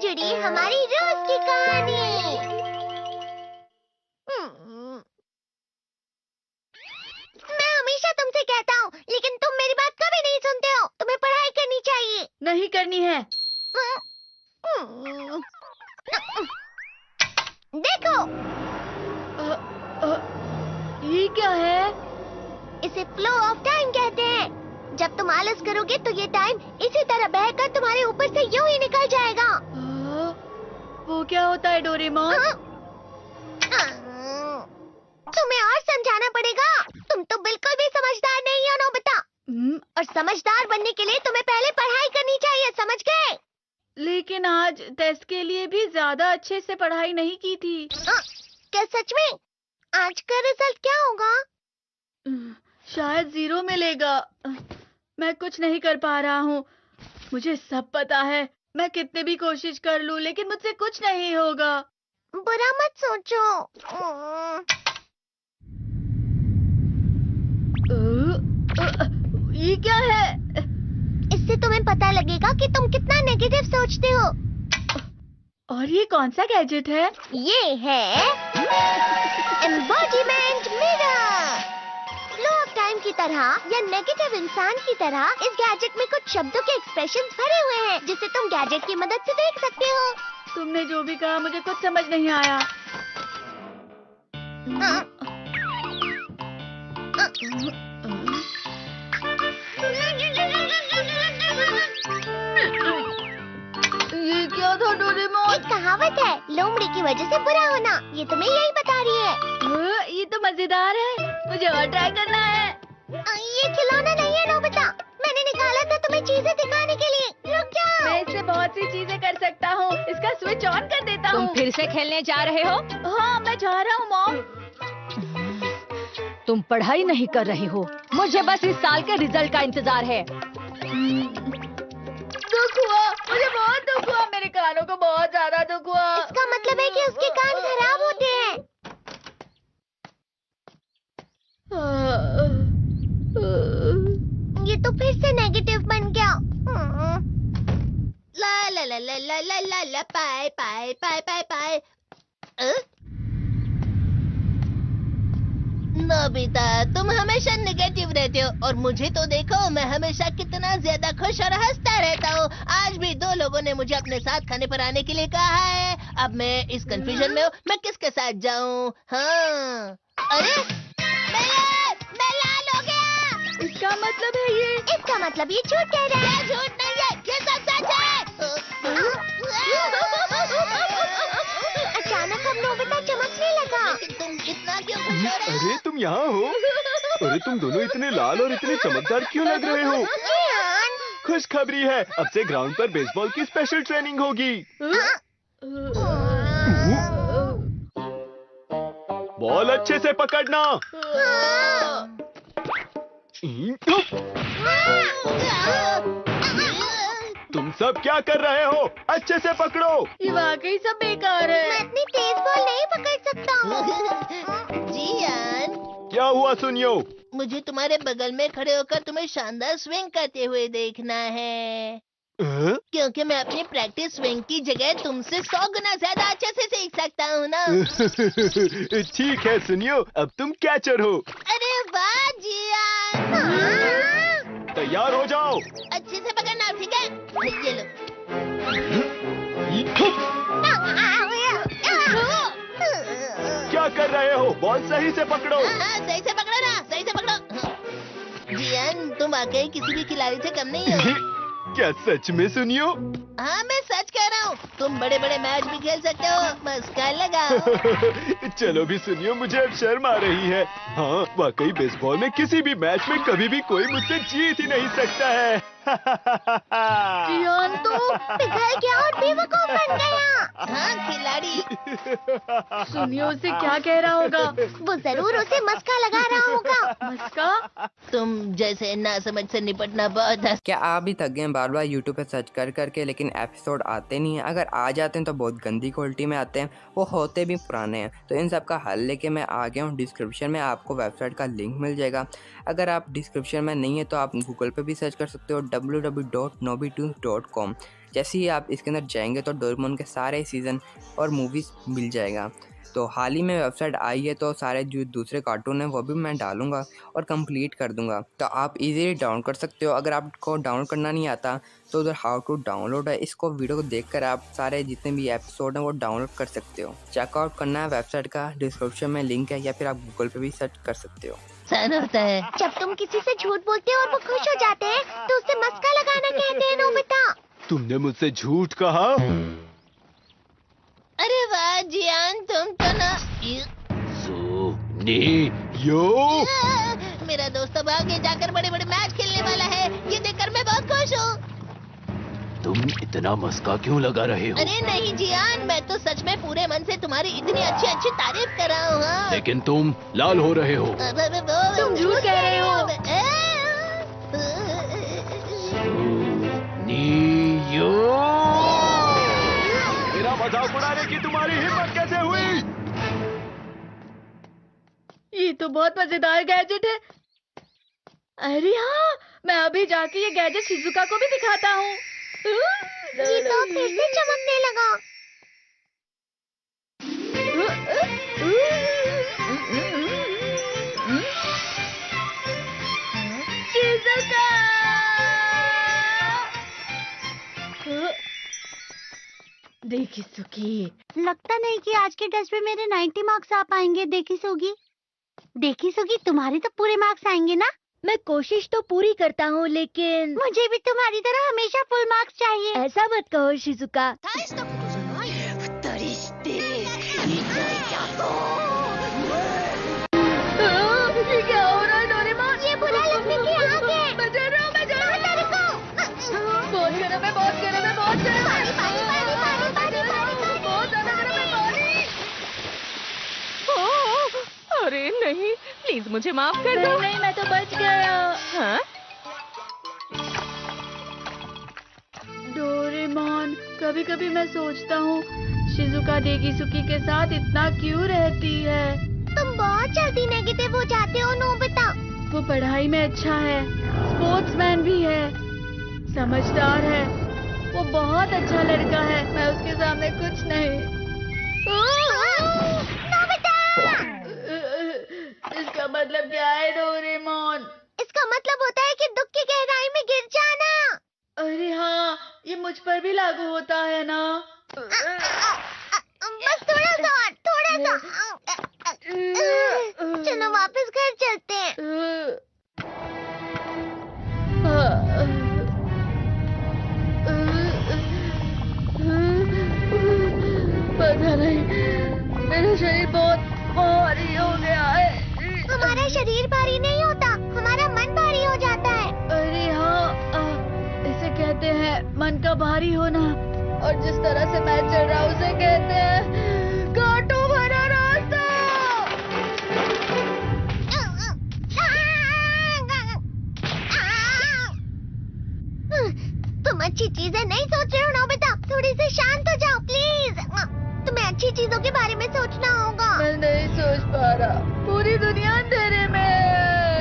जुड़ी हमारी रोज की कहानी। मैं हमेशा तुमसे कहता हूँ, लेकिन तुम मेरी बात कभी नहीं सुनते हो। तुम्हें पढ़ाई करनी चाहिए। नहीं करनी है। देखो, ये क्या है? इसे फ्लो ऑफ टाइम कहते हैं। जब तुम आलस करोगे तो ये टाइम इसी तरह बहकर तुम्हारे ऊपर से यूं ही निकल जाएगा। वो क्या होता है डोरेमोन? तुम्हें और समझाना पड़ेगा। तुम तो बिल्कुल भी समझदार नहीं हो नोबिता। और समझदार बनने के लिए तुम्हें पहले पढ़ाई करनी चाहिए, समझ गए? लेकिन आज टेस्ट के लिए भी ज्यादा अच्छे से पढ़ाई नहीं की थी। क्या सच में? आज का रिजल्ट क्या होगा? शायद 0 मिलेगा। मैं कुछ नहीं कर पा रहा हूँ। मुझे सब पता है। मैं कितने भी कोशिश कर लूँ, लेकिन मुझसे कुछ नहीं होगा। बुरा मत सोचो। ये क्या है? इससे तुम्हें पता लगेगा कि तुम कितना नेगेटिव सोचते हो। और ये कौन सा गैजेट है? ये है embodiment mirror. Flow of time की तरह या नेगेटिव इंसान की तरह इस गैजेट में कुछ शब्दों के एक्सप्रेशंस भरे हुए हैं, जिसे तुम गैजेट की मदद से देख सकते हो। तुमने जो भी कहा मुझे कुछ समझ नहीं आया। ये क्या था डोरेमोन? एक कहावत है, लोमड़ी की वजह से बुरा होना। ये तुम्हें यही बता रही है। ये तो मजेदार है। मुझे और ट्राई करना है। ये खिलौना नहीं है नोबिता। मैंने निकाला था तुम्हें चीजें दिखाने के लिए। रुक जाओ। मैं इससे बहुत सी चीजें कर सकता हूँ। इसका स्विच ऑन कर देता हूँ। तुम फिर से खेलने जा रहे हो? हाँ, मैं जा रहा हूँ मॉम। तुम पढ़ाई नहीं कर रही हो। मुझे बस इस साल के रिजल्ट का इंतजार है। दुख हुआ, मुझे बहुत दुख हुआ। मेरे कानों को बहुत ज्यादा दुख हुआ। इसका मतलब है कि उसके कान खराब होते हैं। ये तो फिर से नेगेटिव बन गया। ला ला ला ला ला ला ला ला पाए पाए पाए पाए पाए। नोबिता, तुम हमेशा नेगेटिव रहते हो और मुझे तो देखो, मैं हमेशा कितना ज्यादा खुश और हंसता रहता हूँ। आज भी 2 लोगों ने मुझे अपने साथ खाने पर आने के लिए कहा है। अब मैं इस कंफ्यूजन में हूँ, मैं किसके साथ जाऊँ? हाँ, अरे मैं लाल हो गया। इसका मतलब है ये? इसका मतलब ये झूठ कह रहा है। झूठ नहीं है, ये सब सच है। अचानक अब नोबिता चमकने लगा। तुम इतना क्यों खुश हो रहे हो? अरे तुम यहाँ हो? अरे तुम दोनों इतने लाल और इतने चमकदार क्यों लग रहे हो? खुशखबरी है, अब से ग्राउंड पर बेसबॉल की स्पेशल ट्रेनिंग होगी। बॉल अच्छे से पकड़ना। तुम सब क्या कर रहे हो? अच्छे से पकड़ो। ये वाकई सब बेकार मैं है। इतनी तेज बॉल नहीं पकड़ सकता हूँ। जियान, क्या हुआ सुनियो? मुझे तुम्हारे बगल में खड़े होकर तुम्हें शानदार स्विंग करते हुए देखना है। क्योंकि मैं अपनी प्रैक्टिस स्विंग की जगह तुमसे 100 गुना ज्यादा अच्छे से सीख सकता हूँ ना। ठीक है सुनियो, अब तुम कैचर हो। अरे वाह जियान। तैयार हो जाओ। अच्छे से पकड़ना, ठीक है? ये लो। क्या कर रहे हो? बॉल सही से पकड़ो। सही से पकड़ो ना, सही से पकड़ो। जियान, तुम वाकई किसी भी खिलाड़ी से कम नहीं हो। क्या सच में सुनियो? हाँ, मैं सच कह रहा हूँ। तुम बड़े बड़े मैच भी खेल सकते हो, बस कल लगाओ। चलो भी सुनियो, मुझे अब शर्म आ रही है। हाँ, वाकई बेसबॉल में किसी भी मैच में कभी भी कोई मुझसे जीत ही नहीं सकता है। जियान तो पिघल गया और बेवकूफ बन गया। हाँ, खिलाड़ी। सुनियो उसे क्या कह रहा होगा? वो जरूर उसे मस्का लगा रहा होगा। मस्का? तुम जैसे नासमझ से निपटना बहुत क्या आप भी थक गए हैं बार बार यूट्यूब पे सर्च कर करके, लेकिन एपिसोड आते नहीं हैं। अगर आ जाते हैं तो बहुत गंदी क्वालिटी में आते हैं, वो होते भी पुराने हैं। तो इन सब का हल लेके मैं आ गया हूँ। डिस्क्रिप्शन में आपको वेबसाइट का लिंक मिल जाएगा। अगर आप डिस्क्रिप्शन में नहीं है तो आप गूगल पे भी सर्च कर सकते हो www.nobitoons.com। जैसे ही आप इसके अंदर जाएंगे तो डोरेमोन के सारे सीज़न और मूवीज़ मिल जाएगा। तो हाल ही में वेबसाइट आई है, तो सारे जो दूसरे कार्टून हैं वो भी मैं डालूंगा और कंप्लीट कर दूंगा। तो आप इजीली डाउनलोड कर सकते हो। अगर आपको डाउनलोड करना नहीं आता तो उधर हाउ टू डाउनलोड है, इसको वीडियो को देखकर आप सारे जितने भी एपिसोड हैं वो डाउनलोड कर सकते हो। चेकआउट करना है वेबसाइट का, डिस्क्रिप्शन में लिंक है, या फिर आप गूगल पे भी सर्च कर सकते हो। सन होता है। जब तुम किसी से झूठ बोलते हो और वो खुश हो जाते हैं तो उससे मस्का लगाना कहते हैं नोबिता। तुमने मुझसे झूठ कहा? अरे वाह जियान, तुम तो ना यो मेरा दोस्त अब आगे जाकर बड़े बड़े मैच खेलने वाला है। ये देखकर मैं बहुत खुश हूँ। तुम इतना मस्का क्यों लगा रहे हो? अरे नहीं जियान, मैं तो सच में पूरे मन से तुम्हारी इतनी अच्छी अच्छी तारीफ कर रहा हूँ। हाँ। लेकिन तुम लाल हो रहे हो। तुम झूठ कह रहे हो। मेरा मजाक उड़ाने की तुम्हारी हिम्मत कैसे हुई? ये तो बहुत मजेदार गैजेट है। अरे हाँ, मैं अभी जाके ये गैजेट शिजुका को भी दिखाता हूँ। ये तो फिर से चमकने लगा। शिजुका! देखी सुखी, लगता नहीं कि आज के टेस्ट में मेरे 90 मार्क्स आ पाएंगे। देखी सुगी, तुम्हारे तो पूरे मार्क्स आएंगे ना? मैं कोशिश तो पूरी करता हूँ, लेकिन मुझे भी तुम्हारी तरह हमेशा फुल मार्क्स चाहिए। ऐसा मत कहो शिजुका। ये क्या हो रहा है डोरेमोन? ये बुरा लगने की आग है। मैं डर रहा हूँ, मैं डर रहा हूँ। बहुत गर्म है, बहुत गर्म है, बहुत गर्म है। पानी, बहुत ज्यादा गर्म है पानी। अरे नहीं, प्लीज मुझे माफ कर दो। नहीं, मैं तो बच गया। हाँ? डोरेमोन, कभी कभी मैं सोचता हूँ शिजुका डेगिसुकी के साथ इतना क्यों रहती है। तुम बहुत जल्दी नेगेटिव हो जाते हो नोबिता। वो पढ़ाई में अच्छा है, स्पोर्ट्समैन भी है, समझदार है, वो बहुत अच्छा लड़का है। मैं उसके सामने कुछ नहीं। नोबिता! इसका मतलब क्या है डोरेमोन? इसका मतलब होता है कि दुख की गहराई में गिर जाना। अरे हाँ, ये मुझ पर भी लागू होता है ना। बस थोड़ा सा। चलो वापस घर चलते हैं। पता नहीं, मेरा शरीर बहुत भारी हो गया है। हमारा शरीर भारी नहीं होता, हमारा मन भारी हो जाता है। अरे हाँ, इसे कहते हैं मन का भारी होना। और जिस तरह से मैं चल रहा हूँ उसे कहते हैं कांटों भरा रास्ता। तुम अच्छी चीजें नहीं सोच रहे हो नोबिता। थोड़ी सी शांत हो जाओ प्लीज। तुम्हें अच्छी चीजों के बारे में सोचना होगा। मैं नहीं सोच पा रहा, पूरी दुनिया अंधेरे में।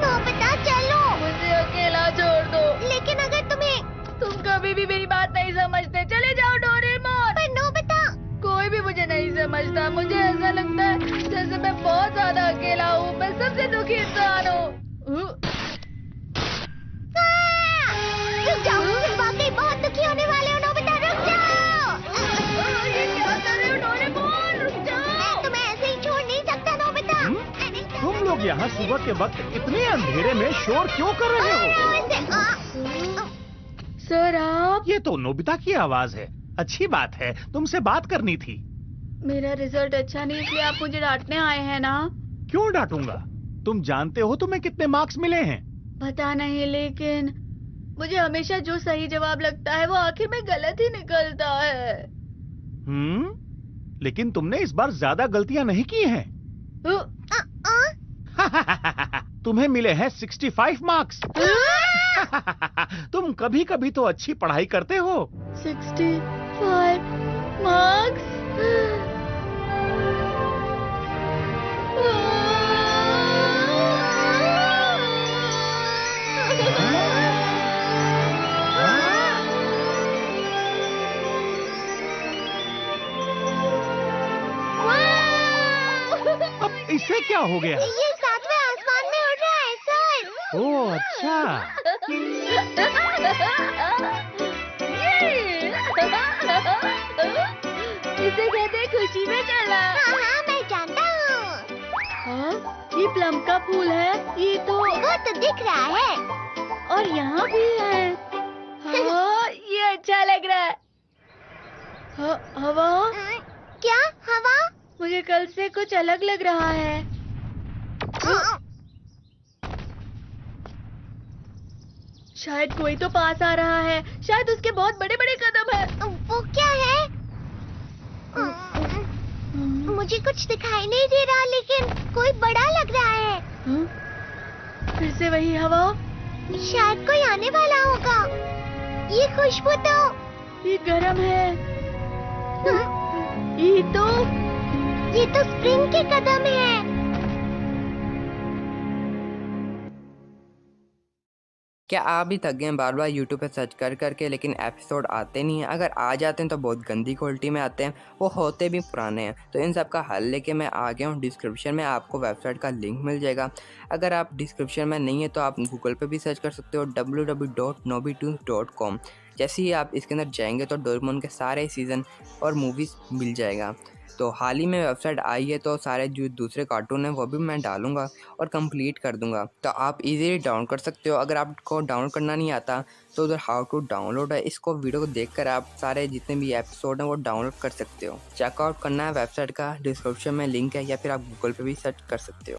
नोबिता चलो। मुझे अकेला छोड़ दो। लेकिन अगर तुम कभी भी मेरी बात नहीं समझते, चले जाओ डोरेमोन। पर नोबिता, कोई भी मुझे नहीं समझता। मुझे ऐसा लगता है जैसे मैं बहुत ज्यादा अकेला हूँ। मैं सबसे दुखी इंसान हूँ। रुक जाओ, तुम वाकई बहुत दुखी होने वाले हो नोबिता। रुक जाओ। ये क्या कर रहे हो डोरेमोन? रुक जाओ। मैं तुम्हें ऐसे ही छोड़ नहीं सकता नोबिता। तुम लोग यहाँ सुबह के वक्त इतने अंधेरे में शोर क्यों कर रहे हो? सर आप? ये तो नोबिता की आवाज है। अच्छी बात है, तुमसे बात करनी थी। मेरा रिजल्ट अच्छा नहीं, इसलिए आप मुझे डांटने आए हैं ना? क्यों डांटूंगा? तुम जानते हो तुम्हें कितने मार्क्स मिले हैं? पता नहीं, लेकिन मुझे हमेशा जो सही जवाब लगता है वो आखिर में गलत ही निकलता है। लेकिन तुमने इस बार ज्यादा गलतियां नहीं की हैं। तुम्हें मिले हैं 65 मार्क्स। तुम कभी कभी तो अच्छी पढ़ाई करते हो। 65 मार्क्स। अब इसे क्या हो गया? ये सातवें आसमान में उड़ रहा है सर। ओह अच्छा। इसे कहते हैं खुशी में चला। हाँ हाँ मैं जानता हूँ। हाँ, ये प्लम का फूल है। ये तो वो तो दिख रहा है। और यहाँ भी है। हाँ, ये अच्छा लग रहा है। हवा? क्या हवा? मुझे कल से कुछ अलग लग रहा है। शायद कोई तो पास आ रहा है। शायद उसके बहुत बड़े बड़े कदम है। वो क्या है? मुझे कुछ दिखाई नहीं दे रहा, लेकिन कोई बड़ा लग रहा है। फिर से वही हवा। शायद कोई आने वाला होगा। ये खुशबू तो ये गरम है। ये तो स्प्रिंग के कदम है। क्या आप भी थक गए हैं बार बार यूट्यूब पे सर्च कर करके, लेकिन एपिसोड आते नहीं हैं? अगर आ जाते हैं तो बहुत गंदी क्वालिटी में आते हैं, वो होते भी पुराने हैं। तो इन सब का हल लेके मैं आ गया हूँ। डिस्क्रिप्शन में आपको वेबसाइट का लिंक मिल जाएगा। अगर आप डिस्क्रिप्शन में नहीं है तो आप गूगल पे भी सर्च कर सकते हो www.nobitoons.com। जैसे ही आप इसके अंदर जाएंगे तो डोरेमोन के सारे सीज़न और मूवीज़ मिल जाएगा। तो हाल ही में वेबसाइट आई है, तो सारे जो दूसरे कार्टून हैं वो भी मैं डालूंगा और कंप्लीट कर दूंगा। तो आप इजीली डाउनलोड कर सकते हो। अगर आपको डाउनलोड करना नहीं आता तो उधर हाउ टू डाउनलोड है, इसको वीडियो को देखकर आप सारे जितने भी एपिसोड हैं वो डाउनलोड कर सकते हो। चेकआउट करना है वेबसाइट का, डिस्क्रिप्शन में लिंक है, या फिर आप गूगल पे भी सर्च कर सकते हो।